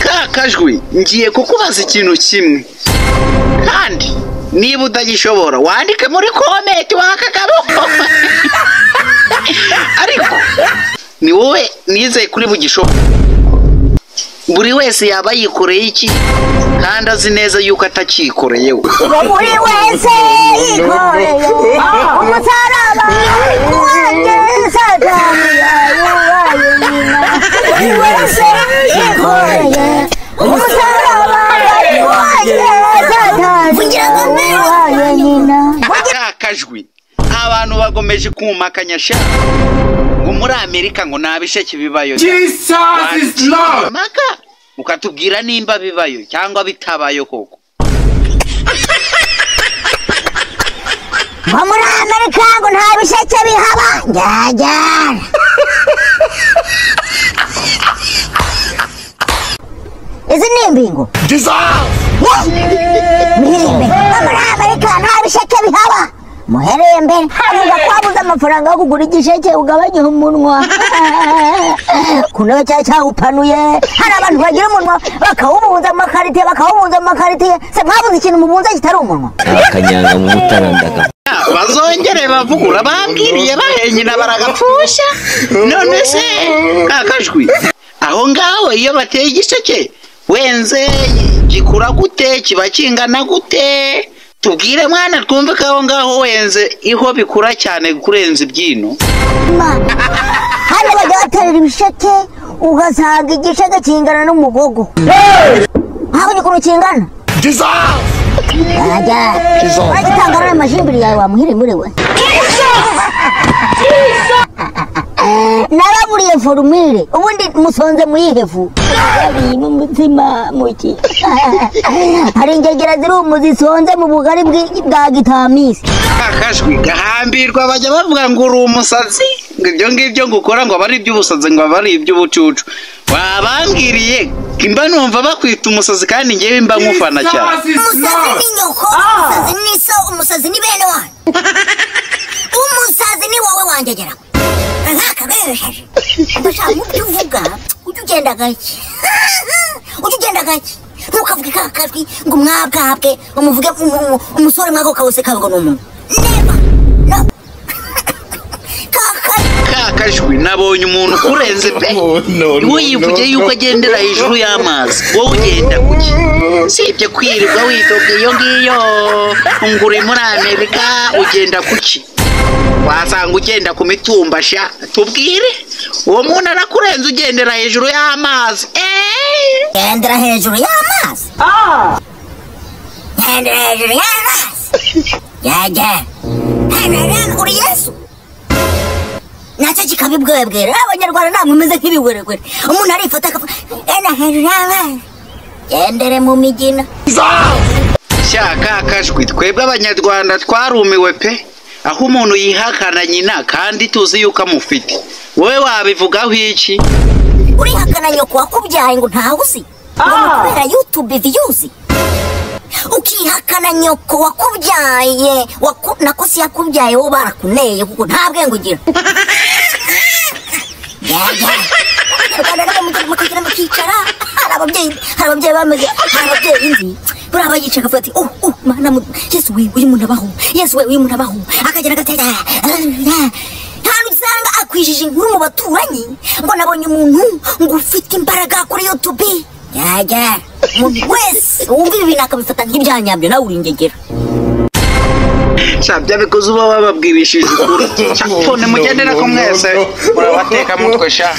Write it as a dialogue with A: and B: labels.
A: Kakajwi ngiye kukubaza ikintu kimwe kandi niba utagishobora wandike muri comment wakagabo ariko ni wowe nizeye kuri bugishoboka buri wese yaba yikoreye iki kandi azi neza yuko atakikoreye we
B: buri wese yikoreye umusaraba wanjye satani yabaye nyina buri wese yikoreye umusaraba wanjye satani yabaye nyina.
A: Kakajwi abantu bagomeje kumakanya sha ngo muri Amerika ngo nabisheke bibayo.
C: Jesus is Lord.
A: Maka ukatubwira nimba bibayo cyangwa bitabayo koko.
B: Muri Amerika ngo ntabisheke bihaba njya izi ni imbingo
C: Jesus.
B: Muhirembe muri Amerika ntabisheke bihaba muherembe uvuga ko wabuze amafaranga yo kugura igisheke ugabanye umunwa kuno cyawupanuye hari abantu bagira umunwa bakawubunza amakarite se mwabuze ikintu mubunza kitari umunwa
D: akanyanga mu mutarandaka
A: bazongere bavugura bambwiriye bahenyina baragapfusha none se Kakajwi aho ngaho iyo bateye igisheke wenze gikura gute kiba kingana gute tubwire mwana twumve ko aho ngaho wenze iho bikura cyane kurenza ibyino
B: hano bajya baterera ibisheke ugasanga igisheke kingana n'umugogo aho gikuntu kingana wagitangana n'amajimbiri yawe wamuhiremure we naraburiye forumire ubundi musonze muyihefu ari n'umutima muki hari ingegera ziri umuzisonze mu bugari bwa gitamisi.
A: Kakajwi gahambirwa bajya bavuga ngo uri umusazi ngo ibyo ngibyo ngukora ngo abari iby'ubusazi ngo abari iby'ubucucu wabambwiriye imba numva bakwita umusazi kandi ngewe mba nkufana cyane.
B: Umusazi ni nyoko umusazi ni so umusazi ni bene wanyu umusazi ni wowe wangegera nkakabesheje ndashaka uvuga ugenda gake ntukavuge Kakajwi ngo mwabwabwe umuvuge umusore mwako kawose kawe ngo numuntu neba no
A: Kakajwi nabonye umuntu kurenze pe wivuge yuko agendera hejuru y'amazi wowe ugenda kuki sibye kwirirwa witoga iyo ngiyo ngure muri Amerika ugenda kuki wasanga ugenda ku mitumba sha tubwire uwo muntu arakurenza ugendera hejuru y'amazi
B: gendera hejuru y'amazi gendera hejuru y'amazi yaje uri Yesu nacyo kikabibwebwera abanyarwanda namwe meze nk'ibiweregwere umuntu arifata akavuga hejuru y'amazi gendere mu migina
A: sha Kakajwi twebwe abanyarwanda twarumiwe pe aho umuntu yihakana nyina kandi tuzi yuko amufite wowe wabivugaho iki
B: urihakana nyoko wakubyaye ngo ntawuzi ngo kubera YouTube views ukihakana nyoko wakubyaye nako si yakubyaye wo barakuneye kuko nta bwenge ugira mukagira mukicara hari ababyeyi bameze hari ababyeyi indi buri abayica akavuga ati mana Yesu we uyu muntu abaho Yesu we uyu muntu abaho akagera gatera ntabwo usanga akwijije inkuru mu baturanyi ngo nabonye umuntu ngo ufite imbaraga kuri YouTube yaje umuntu wese wumva ibi bintu akabifata nk'ibyanyabyo nawe uringegera
A: shabya bikoze uba bababwirishije ukuri cyane mugendera ko mwese murabateka mutwe sha